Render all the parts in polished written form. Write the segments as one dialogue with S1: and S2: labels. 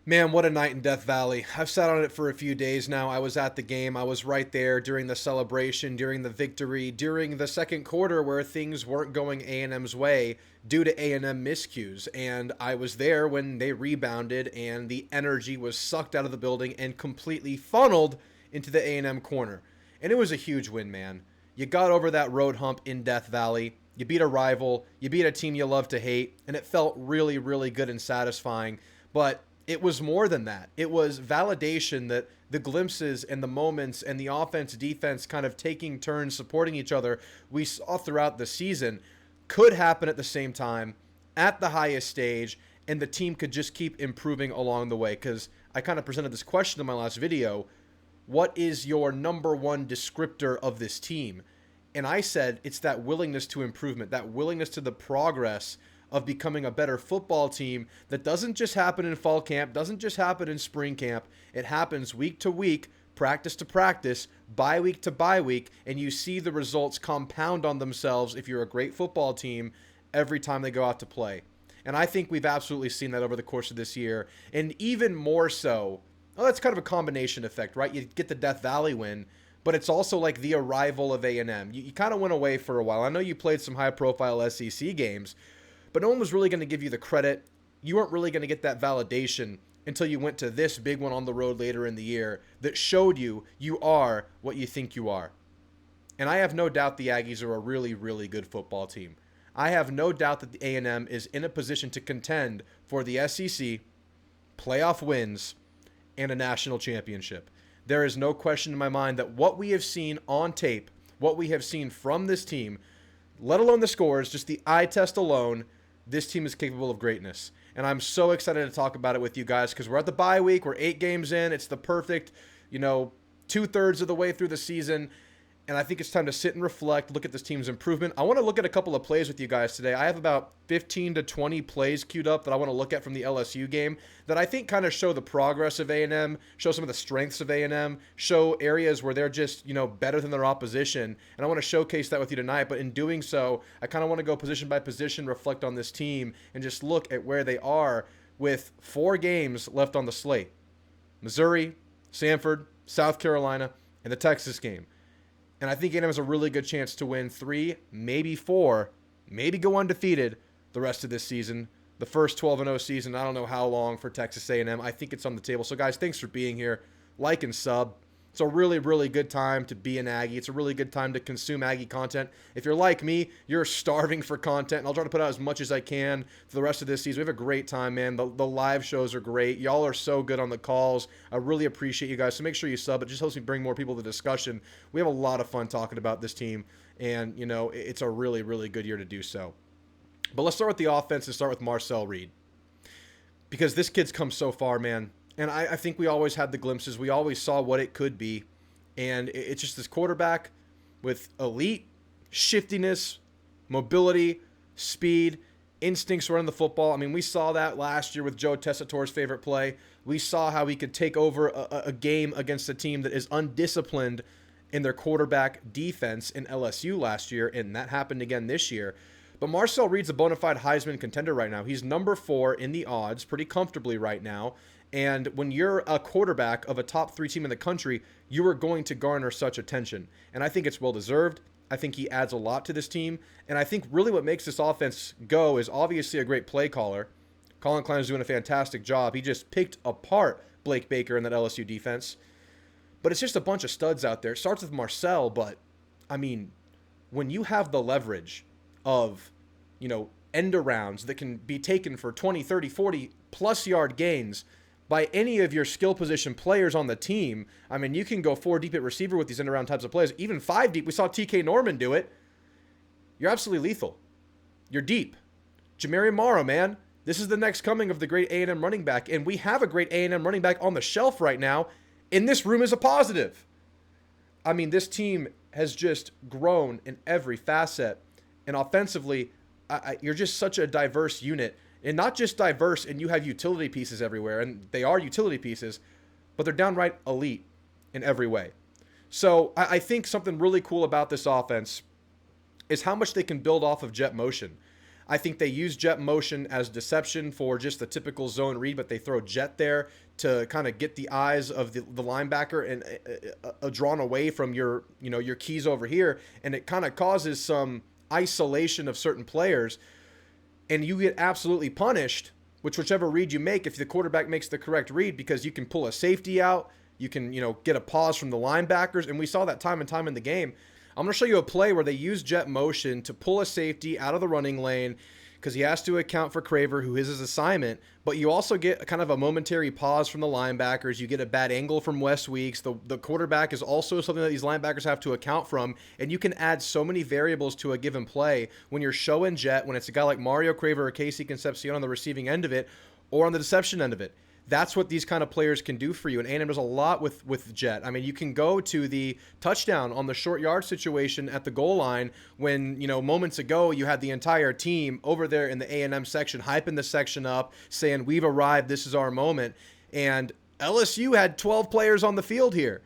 S1: Man, what a night in Death Valley. I've sat on it for a few days now. I was at the game. I was right there during the celebration, during the victory, during the second quarter where things weren't going A&M's way due to A&M miscues. And I was there when they rebounded and the energy was sucked out of the building and completely funneled into the A&M corner. And it was a huge win, man. You got over that road hump in Death Valley. You beat a rival. You beat a team you love to hate. And it felt really, really good and satisfying. But it was more than that. It was validation that the glimpses and the moments and the offense defense kind of taking turns supporting each other we saw throughout the season could happen at the same time at the highest stage, and the team could just keep improving along the way. Because I kind of presented this question in my last video: what is your number one descriptor of this team? And I said it's that willingness to improvement, that willingness to the progress of becoming a better football team that doesn't just happen in fall camp, doesn't just happen in spring camp. It happens week to week, practice to practice, bye week to bye week, and you see the results compound on themselves if you're a great football team every time they go out to play. And I think we've absolutely seen that over the course of this year, and even more so. Well, that's kind of a combination effect, right? You get the Death Valley win, but it's also like the arrival of A&M. You kind of went away for a while. I know you played some high-profile SEC games, but no one was really going to give you the credit. You weren't really going to get that validation until you went to this big one on the road later in the year that showed you you are what you think you are. And I have no doubt the Aggies are a really, really good football team. I have no doubt that the A&M is in a position to contend for the SEC, playoff wins, and a national championship. There is no question in my mind that what we have seen on tape, what we have seen from this team, let alone the scores, just the eye test alone, this team is capable of greatness. And I'm so excited to talk about it with you guys because we're at the bye week. We're 8 games in. It's the perfect, 2/3 of the way through the season. And I think it's time to sit and reflect, look at this team's improvement. I want to look at a couple of plays with you guys today. I have about 15 to 20 plays queued up that I want to look at from the LSU game that I think kind of show the progress of A&M, show some of the strengths of A&M, show areas where they're just, better than their opposition. And I want to showcase that with you tonight. But in doing so, I kind of want to go position by position, reflect on this team, and just look at where they are with 4 games left on the slate: Missouri, Samford, South Carolina, and the Texas game. And I think A&M has a really good chance to win 3, maybe 4, maybe go undefeated the rest of this season. The first 12-0 season, I don't know how long for Texas A&M. I think it's on the table. So, guys, thanks for being here. Like and sub. It's a really, really good time to be an Aggie. It's a really good time to consume Aggie content. If you're like me, you're starving for content, and I'll try to put out as much as I can for the rest of this season. We have a great time, man. The live shows are great. Y'all are so good on the calls. I really appreciate you guys. So make sure you sub. It just helps me bring more people to the discussion. We have a lot of fun talking about this team, and, it's a really, really good year to do so. But let's start with the offense and start with Marcel Reed, because this kid's come so far, man. And I think we always had the glimpses. We always saw what it could be. And it's just this quarterback with elite shiftiness, mobility, speed, instincts running the football. I mean, we saw that last year with Joe Tessitore's favorite play. We saw how he could take over a game against a team that is undisciplined in their quarterback defense in LSU last year, and that happened again this year. But Marcel Reed's a bona fide Heisman contender right now. He's number 4 in the odds pretty comfortably right now. And when you're a quarterback of a top 3 team in the country, you are going to garner such attention. And I think it's well-deserved. I think he adds a lot to this team. And I think really what makes this offense go is obviously a great play caller. Colin Klein's doing a fantastic job. He just picked apart Blake Baker in that LSU defense. But it's just a bunch of studs out there. It starts with Marcel, but, I mean, when you have the leverage of, end arounds that can be taken for 20, 30, 40-plus yard gains by any of your skill position players on the team. I mean, you can go 4 deep at receiver with these end around types of plays, even 5 deep. We saw TK Norman do it. You're absolutely lethal. You're deep. Jamari Morrow, man. This is the next coming of the great A&M running back, and we have a great A&M running back on the shelf right now, and this room is a positive. I mean, this team has just grown in every facet, and offensively, you're just such a diverse unit. And not just diverse, and you have utility pieces everywhere, and they are utility pieces, but they're downright elite in every way. So I think something really cool about this offense is how much they can build off of jet motion. I think they use jet motion as deception for just the typical zone read, but they throw jet there to kind of get the eyes of the linebacker and drawn away from your keys over here, and it kind of causes some isolation of certain players, and you get absolutely punished, whichever read you make, if the quarterback makes the correct read, because you can pull a safety out, you can get a pause from the linebackers, and we saw that time and time in the game. I'm going to show you a play where they use jet motion to pull a safety out of the running lane because he has to account for Craver, who is his assignment, but you also get kind of a momentary pause from the linebackers. You get a bad angle from Wes Weeks. The quarterback is also something that these linebackers have to account from, and you can add so many variables to a given play when you're showing jet, when it's a guy like Mario Craver or Casey Concepcion on the receiving end of it or on the deception end of it. That's what these kind of players can do for you. And A&M does a lot with jet. I mean, you can go to the touchdown on the short yard situation at the goal line when, moments ago you had the entire team over there in the A&M section, hyping the section up, saying, we've arrived, this is our moment. And LSU had 12 players on the field here.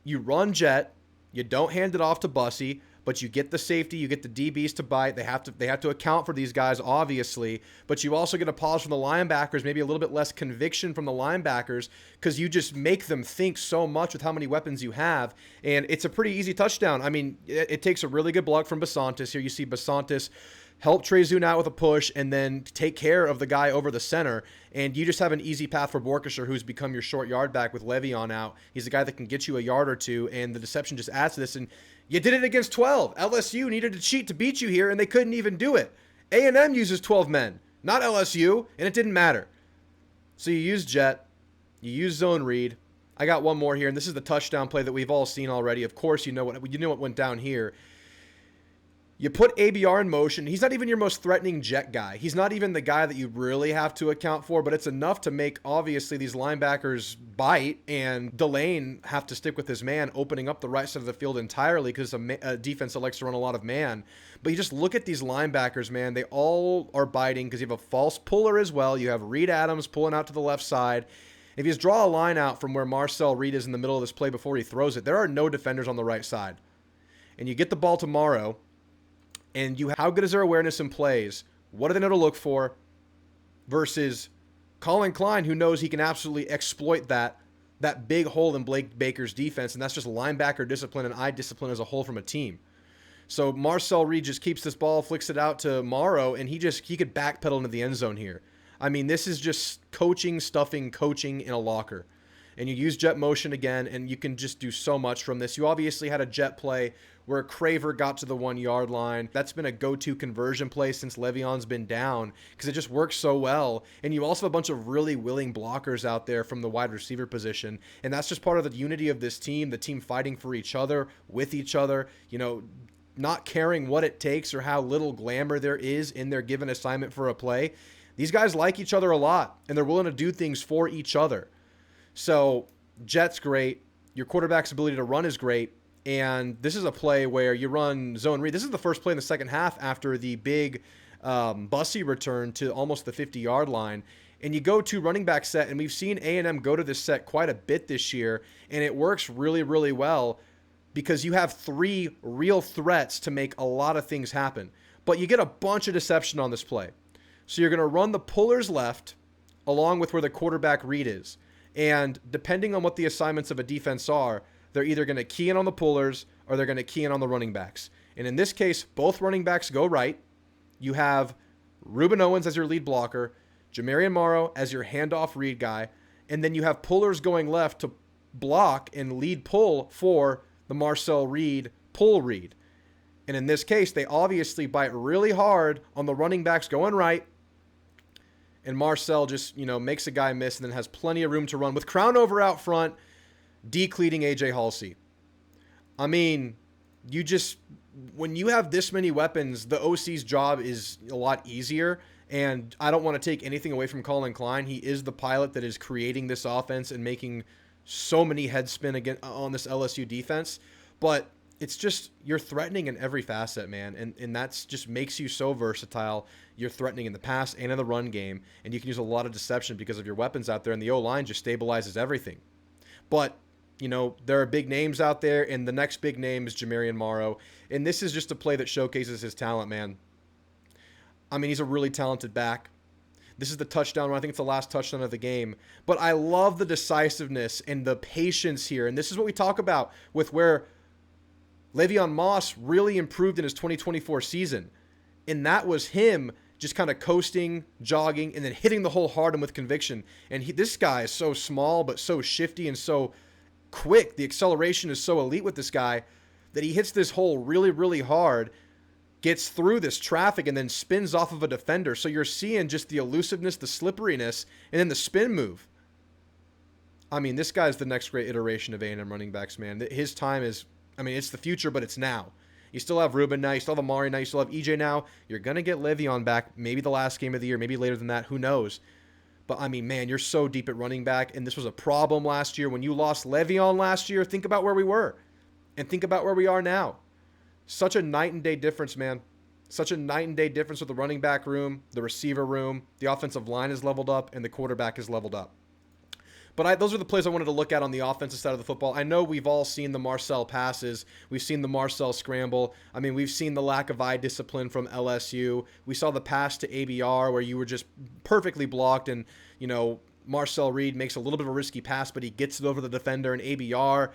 S1: You run jet, you don't hand it off to Bussy, but you get the safety, you get the DBs to bite. They have to account for these guys, obviously, but you also get a pause from the linebackers, maybe a little bit less conviction from the linebackers, because you just make them think so much with how many weapons you have, and it's a pretty easy touchdown. I mean, it takes a really good block from Basantis. Here you see Basantis help Trezun out with a push and then take care of the guy over the center, and you just have an easy path for Borkesher, who's become your short yard back with Le'Veon out. He's a guy that can get you a yard or two, and the deception just adds to this, and you did it against 12. LSU needed to cheat to beat you here, and they couldn't even do it. A&M uses 12 men, not LSU, and it didn't matter. So you use jet, you use zone read. I got one more here, and this is the touchdown play that we've all seen already. Of course, you know what went down here. You put ABR in motion. He's not even your most threatening jet guy. He's not even the guy that you really have to account for, but it's enough to make, obviously, these linebackers bite and Delane have to stick with his man, opening up the right side of the field entirely because it's a defense that likes to run a lot of man. But you just look at these linebackers, man. They all are biting because you have a false puller as well. You have Reed Adams pulling out to the left side. If you just draw a line out from where Marcel Reed is in the middle of this play before he throws it, there are no defenders on the right side. And you get the ball tomorrow, and how good is their awareness in plays? What do they know to look for? Versus Colin Klein, who knows he can absolutely exploit that big hole in Blake Baker's defense, and that's just linebacker discipline and eye discipline as a whole from a team. So Marcel Reed just keeps this ball, flicks it out to Morrow, and he could backpedal into the end zone here. I mean, this is just coaching in a locker. And you use jet motion again, and you can just do so much from this. You obviously had a jet play where Craver got to the 1 yard line. That's been a go-to conversion play since Le'Veon's been down because it just works so well. And you also have a bunch of really willing blockers out there from the wide receiver position. And that's just part of the unity of this team, the team fighting for each other, with each other, not caring what it takes or how little glamour there is in their given assignment for a play. These guys like each other a lot, and they're willing to do things for each other. So jet's great. Your quarterback's ability to run is great. And this is a play where you run zone read. This is the first play in the second half after the big Bussy return to almost the 50-yard line. And you go to running back set, and we've seen A&M go to this set quite a bit this year, and it works really, really well because you have 3 real threats to make a lot of things happen. But you get a bunch of deception on this play. So you're going to run the pullers left along with where the quarterback read is. And depending on what the assignments of a defense are, they're either going to key in on the pullers or they're going to key in on the running backs. And in this case, both running backs go right. You have Ruben Owens as your lead blocker, Jamarian Morrow as your handoff read guy, and then you have pullers going left to block and lead pull for the Marcel Reed pull read. And in this case, they obviously bite really hard on the running backs going right, and Marcel just, makes a guy miss and then has plenty of room to run with Crownover out front, decleating AJ Halsey. I mean, when you have this many weapons, the OC's job is a lot easier, and I don't want to take anything away from Colin Klein. He is the pilot that is creating this offense and making so many head spin again on this LSU defense, but it's just, you're threatening in every facet, man, and that's just makes you so versatile. You're threatening in the pass and in the run game, and you can use a lot of deception because of your weapons out there, and the O-line just stabilizes everything. But, there are big names out there, and the next big name is Jamarian Morrow, and this is just a play that showcases his talent, man. I mean, he's a really talented back. This is the touchdown run. I think it's the last touchdown of the game. But I love the decisiveness and the patience here. And this is what we talk about with where Le'Veon Moss really improved in his 2024 season. And that was him just kind of coasting, jogging, and then hitting the hole hard and with conviction. And this guy is so small, but so shifty and so quick. The acceleration is so elite with this guy that he hits this hole really, really hard, gets through this traffic, and then spins off of a defender. So you're seeing just the elusiveness, the slipperiness, and then the spin move. I mean, this guy's the next great iteration of A&M running backs, man. His time is, I mean, it's the future, but it's now. You still have Ruben now. You still have Amari now. You still have EJ now. You're going to get Le'Veon back, maybe the last game of the year, maybe later than that. Who knows? But, I mean, man, you're so deep at running back, and this was a problem last year. When you lost Le'Veon last year, think about where we were, and think about where we are now. Such a night and day difference, man. Such a night and day difference with the running back room, the receiver room, the offensive line is leveled up, and the quarterback is leveled up. But those are the plays I wanted to look at on the offensive side of the football. I know we've all seen the Marcel passes. We've seen the Marcel scramble. I mean, we've seen the lack of eye discipline from LSU. We saw the pass to ABR where you were just perfectly blocked, and, you know, Marcel Reed makes a little bit of a risky pass, but he gets it over the defender, and ABR,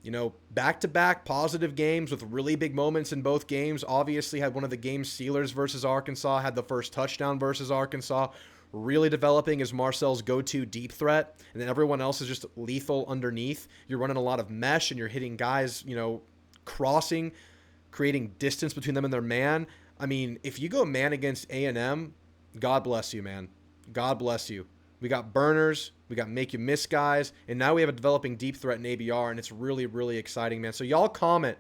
S1: you know, back-to-back positive games with really big moments in both games. Obviously had one of the game sealers versus Arkansas, had the first touchdown versus Arkansas, really developing as Marcel's go-to deep threat, and then everyone else is just lethal underneath. You're running a lot of mesh, and you're hitting guys, you know, crossing, creating distance between them and their man. I mean, if you go man against A&M, God bless you, man. God bless you. We got burners, we got make you miss guys, and now we have a developing deep threat in ABR, and it's really, really exciting, man. So y'all comment,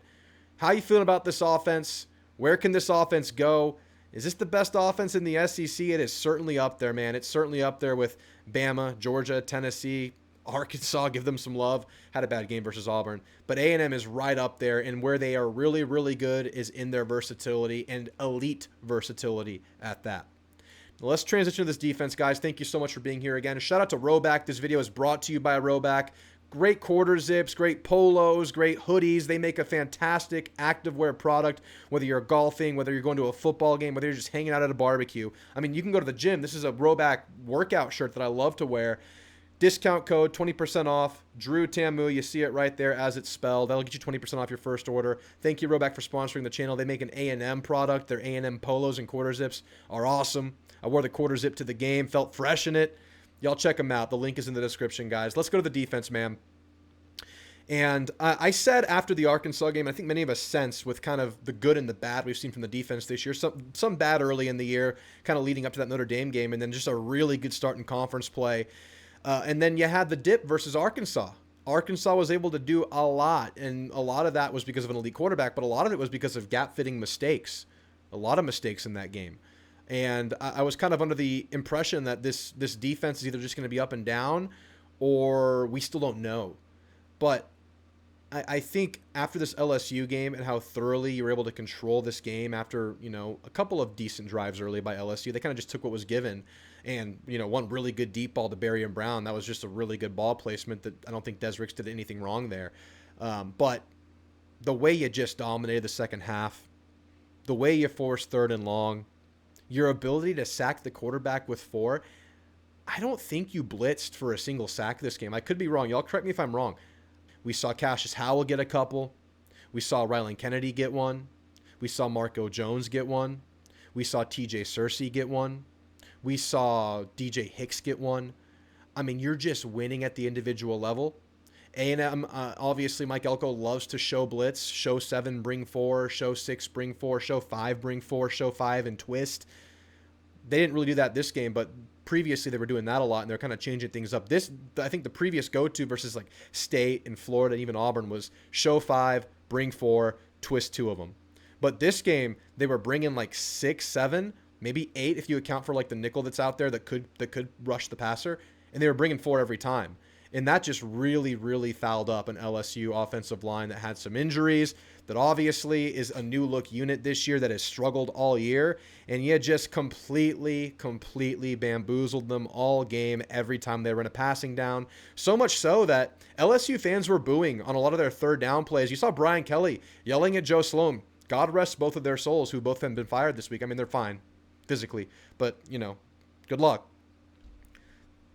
S1: how you feeling about this offense? Where can this offense go? Is this the best offense in the SEC? It is certainly up there, man. It's certainly up there with Bama, Georgia, Tennessee, Arkansas. Give them some love. Had a bad game versus Auburn. But A&M is right up there, and where they are really, really good is in their versatility, and elite versatility at that. Let's transition to this defense, guys. Thank you so much for being here again. A shout out to RHOBACK. This video is brought to you by RHOBACK. Great quarter zips, great polos, great hoodies. They make a fantastic activewear product, whether you're golfing, whether you're going to a football game, whether you're just hanging out at a barbecue. I mean, you can go to the gym. This is a RHOBACK workout shirt that I love to wear. Discount code, 20% off, Drewtamu. You see it right there as it's spelled. That'll get you 20% off your first order. Thank you, RHOBACK, for sponsoring the channel. They make an A&M product. Their A&M polos and quarter zips are awesome. I wore the quarter zip to the game, felt fresh in it. Y'all check them out. The link is in the description, guys. Let's go to the defense, man. And I said after the Arkansas game, I think many of us sensed with kind of the good and the bad we've seen from the defense this year. Some bad early in the year, kind of leading up to that Notre Dame game, and then just a really good start in conference play. And then you had the dip versus Arkansas. Arkansas was able to do a lot, and a lot of that was because of an elite quarterback, but a lot of it was because of gap-fitting mistakes. A lot of mistakes in that game. And I was kind of under the impression that this defense is either just going to be up and down, or we still don't know. But I think after this LSU game and how thoroughly you were able to control this game after, you know, a couple of decent drives early by LSU, they kind of just took what was given. And, you know, one really good deep ball to Barry and Brown. That was just a really good ball placement that I don't think Des Ricks did anything wrong there. But the way you just dominated the second half, the way you forced third and long, your ability to sack the quarterback with 4, I don't think you blitzed for a single sack this game. I could be wrong. Y'all correct me if I'm wrong. We saw Cassius Howell get a couple. We saw Rylan Kennedy get one. We saw Marco Jones get one. We saw TJ Searcy get one. We saw DJ Hicks get one. I mean, you're just winning at the individual level. A&M, obviously, Mike Elko loves to show blitz, show 7, bring 4, show 6, bring 4, show 5, bring 4, show 5, and twist. They didn't really do that this game, but previously they were doing that a lot, and they're kind of changing things up. I think the previous go-to versus like State and Florida and even Auburn was show 5, bring 4, twist 2 of them. But this game, they were bringing like 6, 7, maybe 8 if you account for like the nickel that's out there that could rush the passer, and they were bringing 4 every time. And that just really, really fouled up an LSU offensive line that had some injuries, that obviously is a new-look unit this year that has struggled all year. And you just completely bamboozled them all game every time they ran a passing down. So much so that LSU fans were booing on a lot of their third down plays. You saw Brian Kelly yelling at Joe Sloan. God rest both of their souls, who both have been fired this week. I mean, they're fine. physically, but, good luck.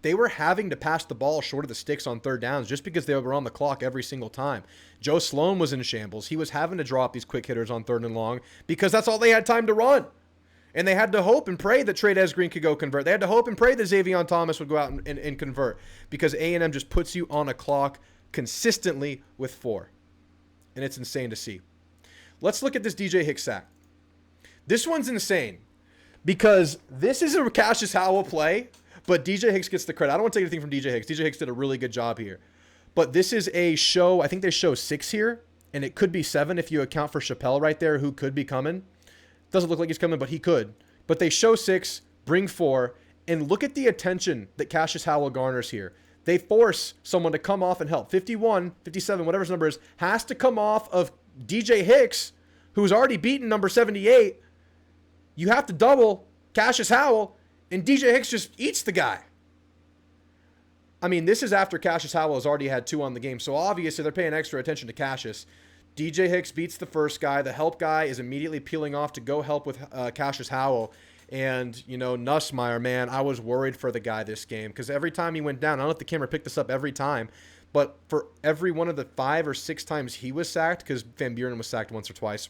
S1: They were having to pass the ball short of the sticks on third downs just because they were on the clock every single time. Joe Sloan was in shambles. He was having to drop these quick hitters on third and long because that's all they had time to run. And they had to hope and pray that Trey Green could go convert. They had to hope and pray that Xavier Thomas would go out and convert because A&M just puts you on a clock consistently with 4. And it's insane to see. Let's look at this DJ Hicks sack. This one's insane because this is a Cassius Howell play. But DJ Hicks gets the credit. I don't want to take anything from DJ Hicks. DJ Hicks did a really good job here. But this is a show. I think they show 6 here. And it could be 7 if you account for Chappelle right there, who could be coming. Doesn't look like he's coming, but he could. But they show 6, bring 4. And look at the attention that Cassius Howell garners here. They force someone to come off and help. 51, 57, whatever his number is, has to come off of DJ Hicks, who's already beaten number 78. You have to double Cassius Howell. And DJ Hicks just eats the guy. I mean, this is after Cassius Howell has already had 2 on the game. So obviously they're paying extra attention to Cassius. DJ Hicks beats the first guy. The help guy is immediately peeling off to go help with Cassius Howell. And, Nussmeier, man, I was worried for the guy this game. Because every time he went down, I don't know if the camera picked this up every time. But for every one of the 5 or 6 times he was sacked, because Van Buren was sacked once or twice,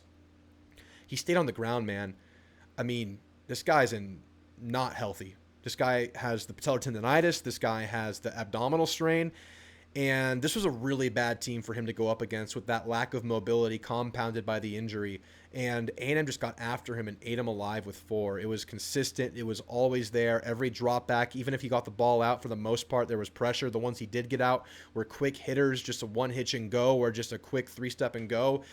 S1: he stayed on the ground, man. I mean, this guy's not healthy. This guy has the patellar tendonitis. This guy has the abdominal strain. And this was a really bad team for him to go up against with that lack of mobility compounded by the injury. And A&M just got after him and ate him alive with 4. It was consistent. It was always there. Every drop back, even if he got the ball out, for the most part, there was pressure. The ones he did get out were quick hitters, just a 1-hitch and go or just a quick 3-step and go.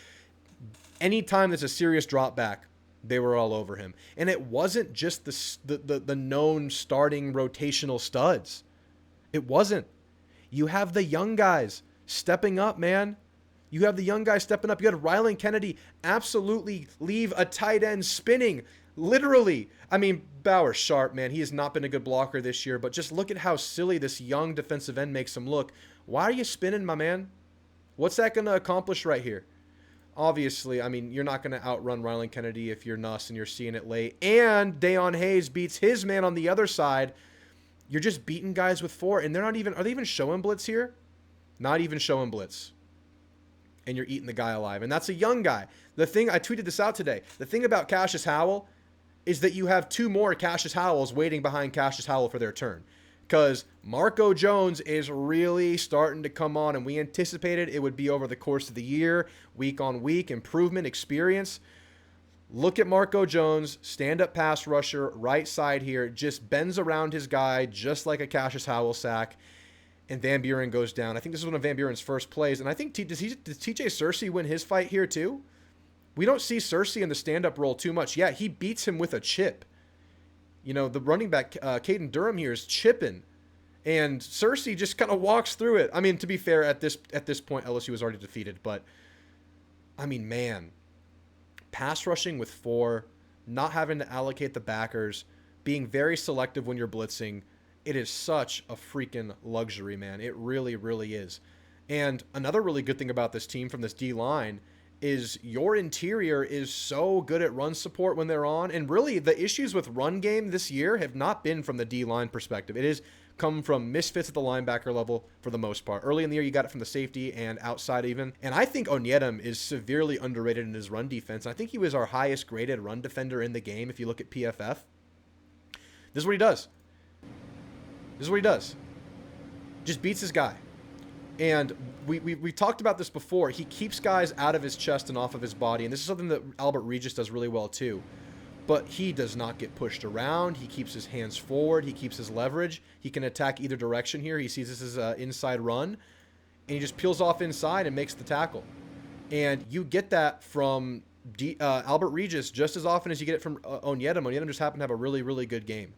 S1: Anytime there's a serious drop back, they were all over him. And it wasn't just the known starting rotational studs. It wasn't. You have the young guys stepping up, man. You have the young guys stepping up. You had Rylan Kennedy absolutely leave a tight end spinning. Literally. I mean, Bauer sharp, man. He has not been a good blocker this year, but just look at how silly this young defensive end makes him look. Why are you spinning, my man? What's that going to accomplish right here? Obviously, I mean, you're not going to outrun Rylan Kennedy if you're Nuss and you're seeing it late. And Dayon Hayes beats his man on the other side. You're just beating guys with 4. And they're not even, are they even showing blitz here? Not even showing blitz. And you're eating the guy alive. And that's a young guy. The thing, I tweeted this out today. The thing about Cassius Howell is that you have 2 more Cassius Howells waiting behind Cassius Howell for their turn. Because Marco Jones is really starting to come on, and we anticipated it would be over the course of the year, week on week, improvement, experience. Look at Marco Jones, stand-up pass rusher, right side here, just bends around his guy just like a Cassius Howell sack, and Van Buren goes down. I think this is one of Van Buren's first plays, and I think, does TJ Searcy win his fight here too? We don't see Searcy in the stand-up role too much. Yeah, he beats him with a chip. The running back, Caden Durham here, is chipping. And Searcy just kind of walks through it. I mean, to be fair, at this point, LSU was already defeated. But, I mean, man. Pass rushing with 4, not having to allocate the backers, being very selective when you're blitzing. It is such a freaking luxury, man. It really, really is. And another really good thing about this team from this D-line is your interior is so good at run support when they're on. And really, the issues with run game this year have not been from the D-line perspective. It has come from misfits at the linebacker level for the most part. Early in the year, you got it from the safety and outside even. And I think Onyedem is severely underrated in his run defense. I think he was our highest graded run defender in the game if you look at PFF. This is what he does. Just beats his guy. And we talked about this before. He keeps guys out of his chest and off of his body. And this is something that Albert Regis does really well too. But he does not get pushed around. He keeps his hands forward. He keeps his leverage. He can attack either direction here. He sees this as an inside run. And he just peels off inside and makes the tackle. And you get that from Albert Regis just as often as you get it from Onyedem. Onyedem just happened to have a really, really good game.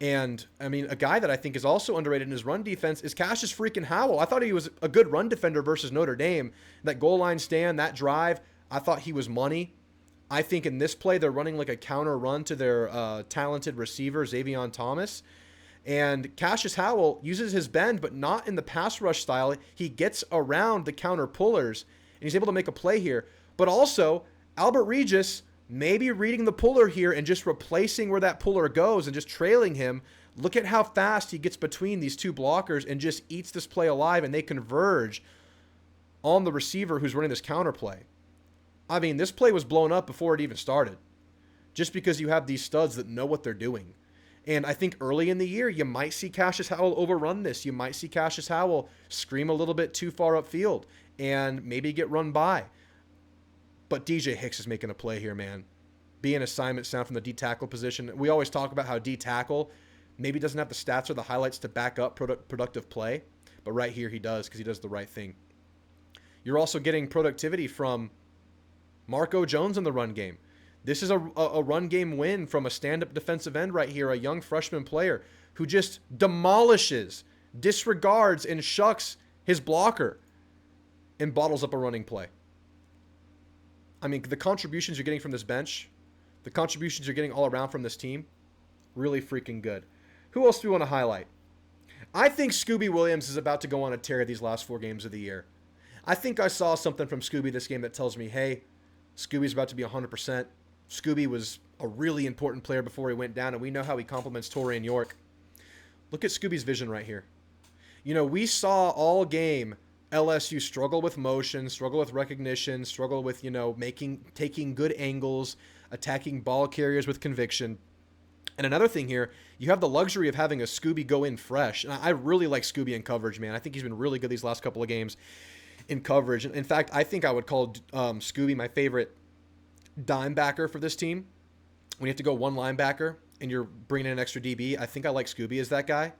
S1: And, I mean, a guy that I think is also underrated in his run defense is Cassius freaking Howell. I thought he was a good run defender versus Notre Dame. That goal line stand, that drive, I thought he was money. I think in this play, they're running like a counter run to their talented receiver, Xavier Thomas. And Cassius Howell uses his bend, but not in the pass rush style. He gets around the counter pullers, and he's able to make a play here. But also, Albert Regis maybe reading the puller here and just replacing where that puller goes and just trailing him. Look at how fast he gets between these two blockers and just eats this play alive, and they converge on the receiver who's running this counter play. I mean, this play was blown up before it even started, just because you have these studs that know what they're doing. And I think early in the year, you might see Cassius Howell overrun this. You might see Cassius Howell scream a little bit too far upfield and maybe get run by. But DJ Hicks is making a play here, man. Be an assignment sound from the D tackle position. We always talk about how D tackle maybe doesn't have the stats or the highlights to back up productive play, but right here he does, because he does the right thing. You're also getting productivity from Marco Jones in the run game. This is a run game win from a stand-up defensive end right here, a young freshman player who just demolishes, disregards, and shucks his blocker and bottles up a running play. I mean, the contributions you're getting from this bench, the contributions you're getting all around from this team, really freaking good. Who else do we want to highlight? I think Scooby Williams is about to go on a tear these last 4 games of the year. I think I saw something from Scooby this game that tells me, hey, Scooby's about to be 100%. Scooby was a really important player before he went down, and we know how he complements Torian York. Look at Scooby's vision right here. You know, we saw all game LSU struggle with motion, struggle with recognition, struggle with, taking good angles, attacking ball carriers with conviction. And another thing here, you have the luxury of having a Scooby go in fresh. And I really like Scooby in coverage, man. I think he's been really good these last couple of games in coverage. In fact, I think I would call Scooby my favorite dime backer for this team. When you have to go one linebacker and you're bringing in an extra DB, I think I like Scooby as that guy.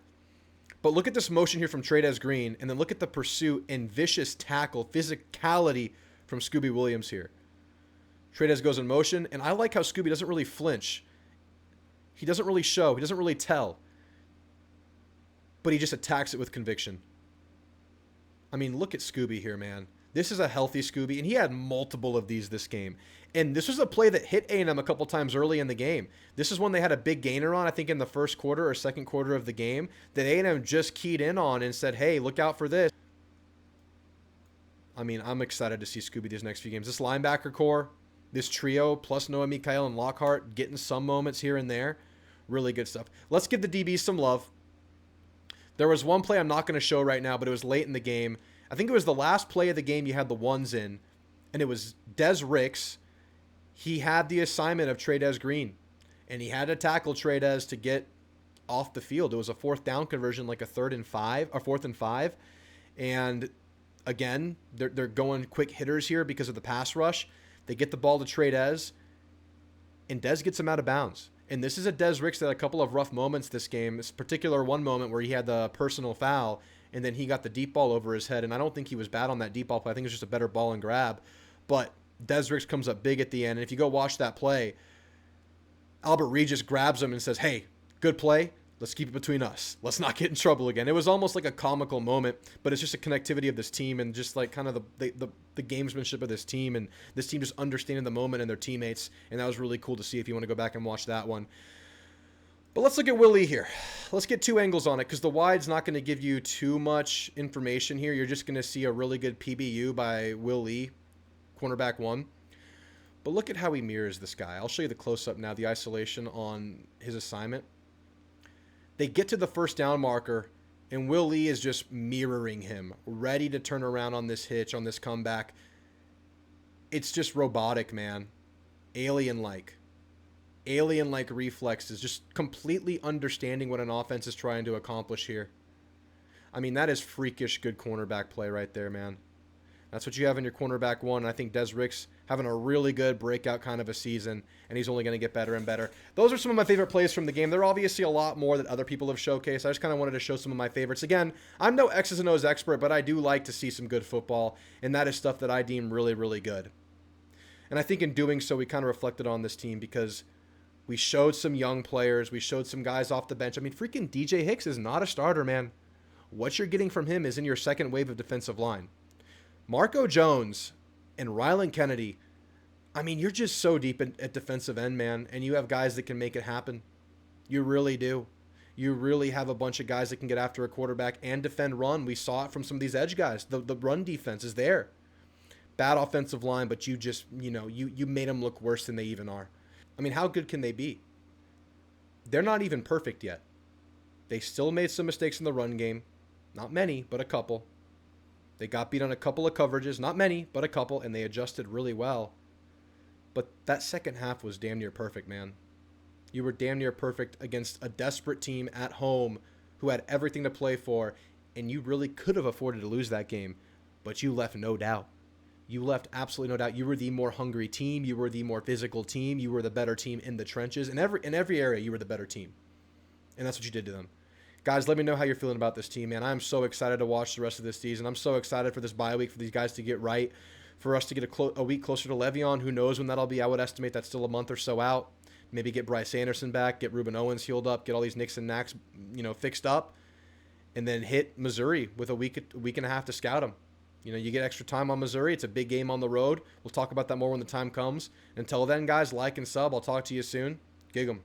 S1: But look at this motion here from Trey'Dez Green, and then look at the pursuit and vicious tackle, physicality from Scooby Williams here. Trey'Dez goes in motion, and I like how Scooby doesn't really flinch. He doesn't really show. He doesn't really tell. But he just attacks it with conviction. I mean, look at Scooby here, man. This is a healthy Scooby, and he had multiple of these this game. And this was a play that hit A&M a couple times early in the game. This is one they had a big gainer on, I think in the first quarter or second quarter of the game, that A&M just keyed in on and said, hey, look out for this. I mean, I'm excited to see Scooby these next few games. This linebacker core, this trio, plus Noah Mikael and Lockhart, getting some moments here and there. Really good stuff. Let's give the DBs some love. There was one play I'm not going to show right now, but it was late in the game. I think it was the last play of the game you had the ones in, and it was Des Ricks. He had the assignment of Trey'Dez Green, and he had to tackle Trey'Dez to get off the field. It was a 4th down conversion, like a 4th and 5. And again, they're going quick hitters here because of the pass rush. They get the ball to Trey'Dez, and Des gets him out of bounds. And this is a Des Ricks that had a couple of rough moments this game. This particular one moment where he had the personal foul, and then he got the deep ball over his head. And I don't think he was bad on that deep ball play. I think it was just a better ball and grab. But Des Ricks comes up big at the end. And if you go watch that play, Albert Regis grabs him and says, hey, good play. Let's keep it between us. Let's not get in trouble again. It was almost like a comical moment, but it's just a connectivity of this team and just like kind of the gamesmanship of this team, and this team just understanding the moment and their teammates. And that was really cool to see if you want to go back and watch that one. But let's look at Will Lee here. Let's get 2 angles on it, because the wide's not going to give you too much information here. You're just going to see a really good PBU by Will Lee, cornerback 1. But look at how he mirrors this guy. I'll show you the close-up now, the isolation on his assignment. They get to the first down marker, and Will Lee is just mirroring him, ready to turn around on this hitch, on this comeback. It's just robotic, man. Alien-like. Alien-like reflexes, just completely understanding what an offense is trying to accomplish here. I mean, that is freakish good cornerback play right there, man. That's what you have in your cornerback 1. I think Des Ricks having a really good breakout kind of a season, and he's only going to get better and better. Those are some of my favorite plays from the game. There are obviously a lot more that other people have showcased. I just kind of wanted to show some of my favorites. Again, I'm no X's and O's expert, but I do like to see some good football, and that is stuff that I deem really, really good. And I think in doing so, we kind of reflected on this team because we showed some young players. We showed some guys off the bench. I mean, freaking DJ Hicks is not a starter, man. What you're getting from him is in your second wave of defensive line. Marco Jones and Rylan Kennedy, I mean, you're just so deep at defensive end, man, and you have guys that can make it happen. You really do. You really have a bunch of guys that can get after a quarterback and defend run. We saw it from some of these edge guys. The run defense is there. Bad offensive line, but you just, you made them look worse than they even are. I mean, how good can they be? They're not even perfect yet. They still made some mistakes in the run game. Not many, but a couple. They got beat on a couple of coverages. Not many, but a couple, and they adjusted really well. But that second half was damn near perfect, man. You were damn near perfect against a desperate team at home who had everything to play for, and you really could have afforded to lose that game, but you left no doubt. You left absolutely no doubt. You were the more hungry team. You were the more physical team. You were the better team in the trenches. In every area, you were the better team. And that's what you did to them. Guys, let me know how you're feeling about this team, man. I'm so excited to watch the rest of this season. I'm so excited for this bye week, for these guys to get right, for us to get a week closer to Le'Veon. Who knows when that'll be? I would estimate that's still a month or so out. Maybe get Bryce Anderson back, get Ruben Owens healed up, get all these nicks and knacks, fixed up, and then hit Missouri with a week and a half to scout them. You get extra time on Missouri. It's a big game on the road. We'll talk about that more when the time comes. Until then, guys, like and sub. I'll talk to you soon. Gig 'em.